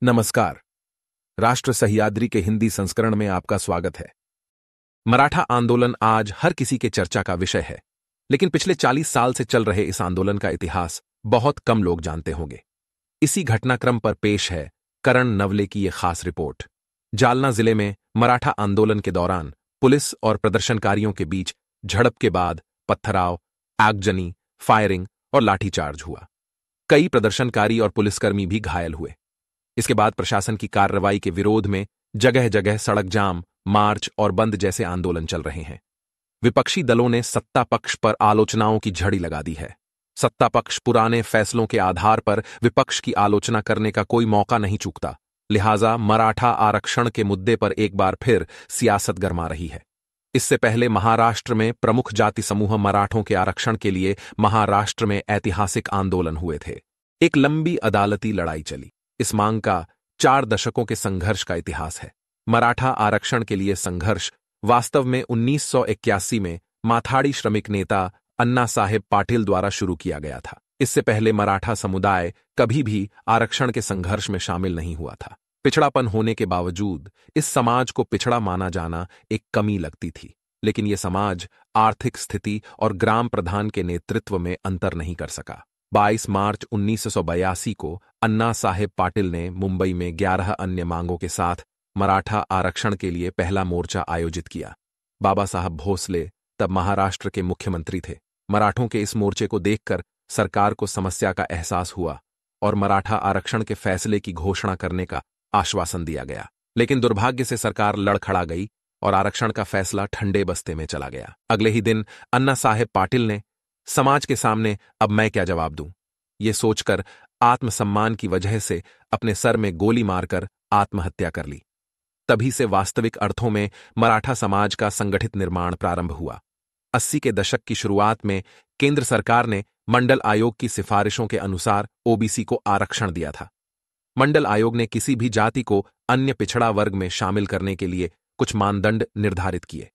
नमस्कार। राष्ट्र सह्याद्री के हिंदी संस्करण में आपका स्वागत है। मराठा आंदोलन आज हर किसी के चर्चा का विषय है, लेकिन पिछले 40 साल से चल रहे इस आंदोलन का इतिहास बहुत कम लोग जानते होंगे। इसी घटनाक्रम पर पेश है करण नवले की यह खास रिपोर्ट। जालना जिले में मराठा आंदोलन के दौरान पुलिस और प्रदर्शनकारियों के बीच झड़प के बाद पत्थराव, आगजनी, फायरिंग और लाठीचार्ज हुआ। कई प्रदर्शनकारी और पुलिसकर्मी भी घायल हुए। इसके बाद प्रशासन की कार्रवाई के विरोध में जगह जगह सड़क जाम, मार्च और बंद जैसे आंदोलन चल रहे हैं। विपक्षी दलों ने सत्ता पक्ष पर आलोचनाओं की झड़ी लगा दी है। सत्ता पक्ष पुराने फैसलों के आधार पर विपक्ष की आलोचना करने का कोई मौका नहीं चूकता, लिहाजा मराठा आरक्षण के मुद्दे पर एक बार फिर सियासत गरमा रही है। इससे पहले महाराष्ट्र में प्रमुख जाति समूह मराठों के आरक्षण के लिए महाराष्ट्र में ऐतिहासिक आंदोलन हुए थे। एक लंबी अदालती लड़ाई चली। इस मांग का 4 दशकों के संघर्ष का इतिहास है। मराठा आरक्षण के लिए संघर्ष वास्तव में 1981 में माथाड़ी श्रमिक नेता अन्ना साहेब पाटिल द्वारा शुरू किया गया था। इससे पहले मराठा समुदाय कभी भी आरक्षण के संघर्ष में शामिल नहीं हुआ था। पिछड़ापन होने के बावजूद इस समाज को पिछड़ा माना जाना एक कमी लगती थी, लेकिन यह समाज आर्थिक स्थिति और ग्राम प्रधान के नेतृत्व में अंतर नहीं कर सका। 22 मार्च 1982 को अन्ना साहेब पाटिल ने मुंबई में 11 अन्य मांगों के साथ मराठा आरक्षण के लिए पहला मोर्चा आयोजित किया। बाबा साहब भोसले तब महाराष्ट्र के मुख्यमंत्री थे। मराठों के इस मोर्चे को देखकर सरकार को समस्या का एहसास हुआ और मराठा आरक्षण के फैसले की घोषणा करने का आश्वासन दिया गया। लेकिन दुर्भाग्य से सरकार लड़खड़ा गई और आरक्षण का फैसला ठंडे बस्ते में चला गया। अगले ही दिन अन्ना साहेब पाटिल ने समाज के सामने अब मैं क्या जवाब दूं, ये सोचकर आत्मसम्मान की वजह से अपने सर में गोली मारकर आत्महत्या कर ली। तभी से वास्तविक अर्थों में मराठा समाज का संगठित निर्माण प्रारंभ हुआ। 80 के दशक की शुरुआत में केंद्र सरकार ने मंडल आयोग की सिफारिशों के अनुसार ओबीसी को आरक्षण दिया था। मंडल आयोग ने किसी भी जाति को अन्य पिछड़ा वर्ग में शामिल करने के लिए कुछ मानदंड निर्धारित किए।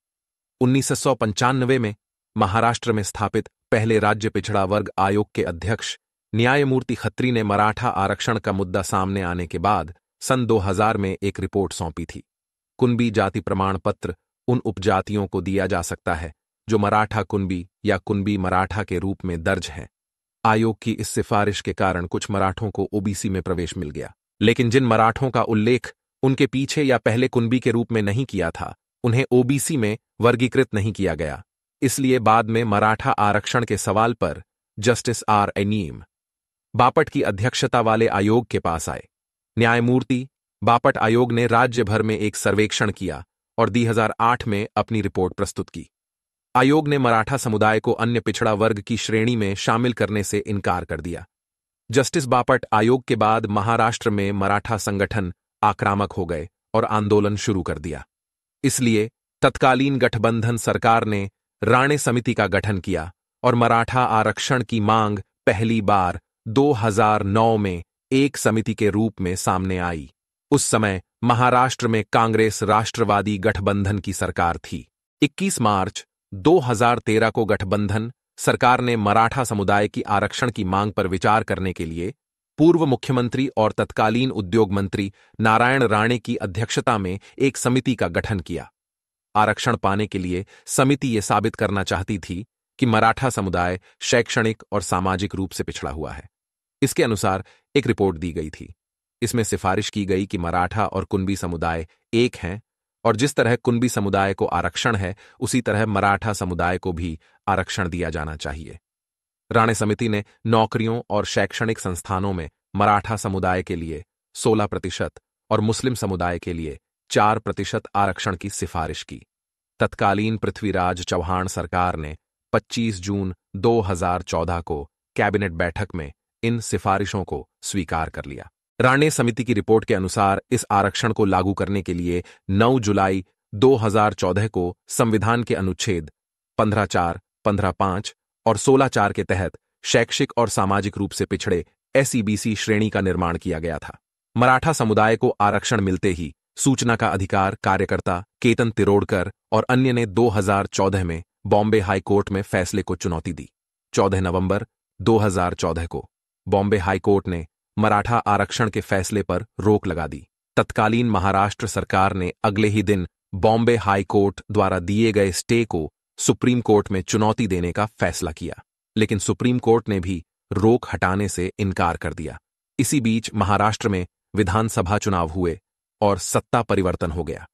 1995 में महाराष्ट्र में स्थापित पहले राज्य पिछड़ा वर्ग आयोग के अध्यक्ष न्यायमूर्ति खत्री ने मराठा आरक्षण का मुद्दा सामने आने के बाद सन 2000 में एक रिपोर्ट सौंपी थी। कुनबी जाति प्रमाण पत्र उन उपजातियों को दिया जा सकता है जो मराठा कुनबी या कुनबी मराठा के रूप में दर्ज हैं। आयोग की इस सिफारिश के कारण कुछ मराठों को ओबीसी में प्रवेश मिल गया, लेकिन जिन मराठों का उल्लेख उनके पीछे या पहले कुनबी के रूप में नहीं किया था, उन्हें ओबीसी में वर्गीकृत नहीं किया गया। इसलिए बाद में मराठा आरक्षण के सवाल पर जस्टिस आर एनीम बापट की अध्यक्षता वाले आयोग के पास आए। न्यायमूर्ति बापट आयोग ने राज्य भर में एक सर्वेक्षण किया और 2008 में अपनी रिपोर्ट प्रस्तुत की। आयोग ने मराठा समुदाय को अन्य पिछड़ा वर्ग की श्रेणी में शामिल करने से इनकार कर दिया। जस्टिस बापट आयोग के बाद महाराष्ट्र में मराठा संगठन आक्रामक हो गए और आंदोलन शुरू कर दिया। इसलिए तत्कालीन गठबंधन सरकार ने राणे समिति का गठन किया और मराठा आरक्षण की मांग पहली बार 2009 में एक समिति के रूप में सामने आई। उस समय महाराष्ट्र में कांग्रेस राष्ट्रवादी गठबंधन की सरकार थी। 21 मार्च 2013 को गठबंधन सरकार ने मराठा समुदाय की आरक्षण की मांग पर विचार करने के लिए पूर्व मुख्यमंत्री और तत्कालीन उद्योग मंत्री नारायण राणे की अध्यक्षता में एक समिति का गठन किया। आरक्षण पाने के लिए समिति ये साबित करना चाहती थी कि मराठा समुदाय शैक्षणिक और सामाजिक रूप से पिछड़ा हुआ है। इसके अनुसार एक रिपोर्ट दी गई थी। इसमें सिफारिश की गई कि मराठा और कुनबी समुदाय एक हैं और जिस तरह कुनबी समुदाय को आरक्षण है, उसी तरह मराठा समुदाय को भी आरक्षण दिया जाना चाहिए। राणे समिति ने नौकरियों और शैक्षणिक संस्थानों में मराठा समुदाय के लिए 16% और मुस्लिम समुदाय के लिए 4% आरक्षण की सिफारिश की। तत्कालीन पृथ्वीराज चौहान सरकार ने 25 जून 2014 को कैबिनेट बैठक में इन सिफारिशों को स्वीकार कर लिया। राणे समिति की रिपोर्ट के अनुसार इस आरक्षण को लागू करने के लिए 9 जुलाई 2014 को संविधान के अनुच्छेद 15(4), 15(5) और 16(4) के तहत शैक्षिक और सामाजिक रूप से पिछड़े एसईबीसी श्रेणी का निर्माण किया गया था। मराठा समुदाय को आरक्षण मिलते ही सूचना का अधिकार कार्यकर्ता केतन तिरोडकर और अन्य ने 2014 में बॉम्बे हाईकोर्ट में फैसले को चुनौती दी। 14 नवंबर 2014 को बॉम्बे हाईकोर्ट ने मराठा आरक्षण के फैसले पर रोक लगा दी। तत्कालीन महाराष्ट्र सरकार ने अगले ही दिन बॉम्बे हाई कोर्ट द्वारा दिए गए स्टे को सुप्रीम कोर्ट में चुनौती देने का फैसला किया, लेकिन सुप्रीम कोर्ट ने भी रोक हटाने से इनकार कर दिया। इसी बीच महाराष्ट्र में विधानसभा चुनाव हुए और सत्ता परिवर्तन हो गया।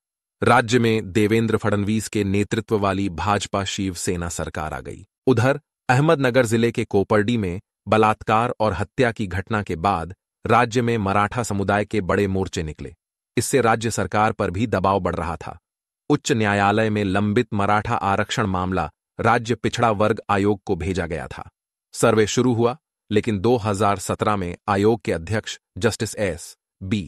राज्य में देवेंद्र फडणवीस के नेतृत्व वाली भाजपा शिवसेना सरकार आ गई। उधर अहमदनगर जिले के कोपर्डी में बलात्कार और हत्या की घटना के बाद राज्य में मराठा समुदाय के बड़े मोर्चे निकले। इससे राज्य सरकार पर भी दबाव बढ़ रहा था। उच्च न्यायालय में लंबित मराठा आरक्षण मामला राज्य पिछड़ा वर्ग आयोग को भेजा गया था। सर्वे शुरू हुआ, लेकिन 2017 में आयोग के अध्यक्ष जस्टिस S.B.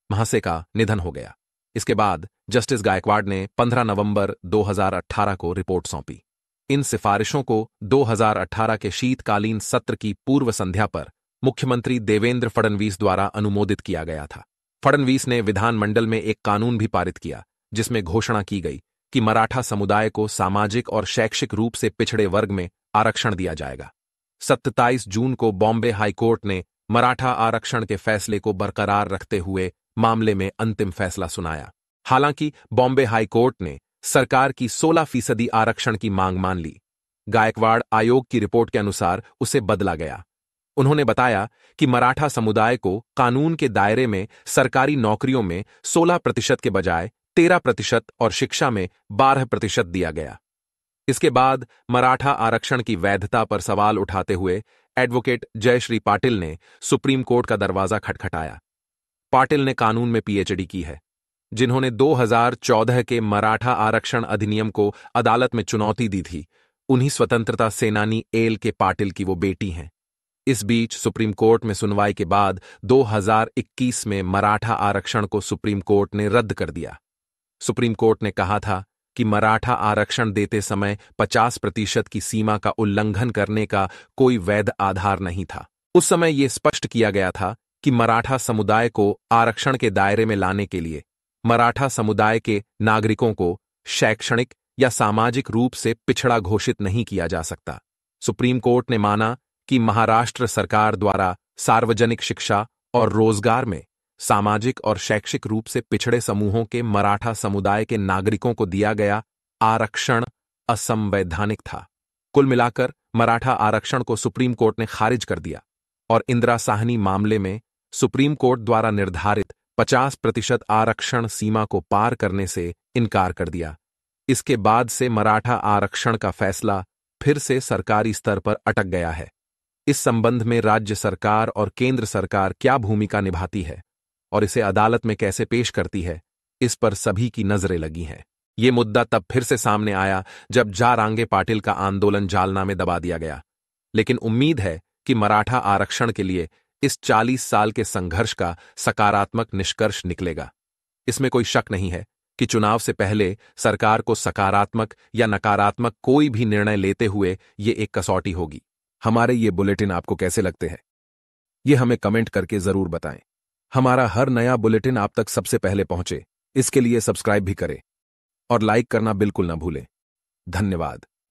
महासे का निधन हो गया। इसके बाद जस्टिस गायकवाड़ ने 15 नवंबर 2018 को रिपोर्ट सौंपी। इन सिफारिशों को 2018 के शीतकालीन सत्र की पूर्व संध्या पर मुख्यमंत्री देवेंद्र फडणवीस द्वारा अनुमोदित किया गया था। फडणवीस ने विधानमंडल में एक कानून भी पारित किया, जिसमें घोषणा की गई कि मराठा समुदाय को सामाजिक और शैक्षिक रूप से पिछड़े वर्ग में आरक्षण दिया जाएगा। 27 जून को बॉम्बे हाईकोर्ट ने मराठा आरक्षण के फैसले को बरकरार रखते हुए मामले में अंतिम फैसला सुनाया। हालांकि बॉम्बे हाईकोर्ट ने सरकार की 16% आरक्षण की मांग मान ली। गायकवाड़ आयोग की रिपोर्ट के अनुसार उसे बदला गया। उन्होंने बताया कि मराठा समुदाय को कानून के दायरे में सरकारी नौकरियों में 16% के बजाय 13% और शिक्षा में 12% दिया गया। इसके बाद मराठा आरक्षण की वैधता पर सवाल उठाते हुए एडवोकेट जयश्री पाटिल ने सुप्रीम कोर्ट का दरवाजा खटखटाया। पाटिल ने कानून में PhD की है, जिन्होंने 2014 के मराठा आरक्षण अधिनियम को अदालत में चुनौती दी थी। उन्हीं स्वतंत्रता सेनानी एल के पाटिल की वो बेटी हैं। इस बीच सुप्रीम कोर्ट में सुनवाई के बाद 2021 में मराठा आरक्षण को सुप्रीम कोर्ट ने रद्द कर दिया। सुप्रीम कोर्ट ने कहा था कि मराठा आरक्षण देते समय 50% की सीमा का उल्लंघन करने का कोई वैध आधार नहीं था। उस समय यह स्पष्ट किया गया था कि मराठा समुदाय को आरक्षण के दायरे में लाने के लिए मराठा समुदाय के नागरिकों को शैक्षणिक या सामाजिक रूप से पिछड़ा घोषित नहीं किया जा सकता। सुप्रीम कोर्ट ने माना कि महाराष्ट्र सरकार द्वारा सार्वजनिक शिक्षा और रोजगार में सामाजिक और शैक्षिक रूप से पिछड़े समूहों के मराठा समुदाय के नागरिकों को दिया गया आरक्षण असंवैधानिक था। कुल मिलाकर मराठा आरक्षण को सुप्रीम कोर्ट ने खारिज कर दिया और इंदिरा साहनी मामले में सुप्रीम कोर्ट द्वारा निर्धारित 50% आरक्षण सीमा को पार करने से इनकार कर दिया। इसके बाद से मराठा आरक्षण का फैसला फिर से सरकारी स्तर पर अटक गया है। इस संबंध में राज्य सरकार और केंद्र सरकार क्या भूमिका निभाती है और इसे अदालत में कैसे पेश करती है, इस पर सभी की नजरें लगी हैं। ये मुद्दा तब फिर से सामने आया जब जारांगे पाटिल का आंदोलन जालना में दबा दिया गया। लेकिन उम्मीद है कि मराठा आरक्षण के लिए इस 40 साल के संघर्ष का सकारात्मक निष्कर्ष निकलेगा। इसमें कोई शक नहीं है कि चुनाव से पहले सरकार को सकारात्मक या नकारात्मक कोई भी निर्णय लेते हुए ये एक कसौटी होगी। हमारे ये बुलेटिन आपको कैसे लगते हैं, ये हमें कमेंट करके जरूर बताएं। हमारा हर नया बुलेटिन आप तक सबसे पहले पहुंचे, इसके लिए सब्सक्राइब भी करें और लाइक करना बिल्कुल ना भूलें। धन्यवाद।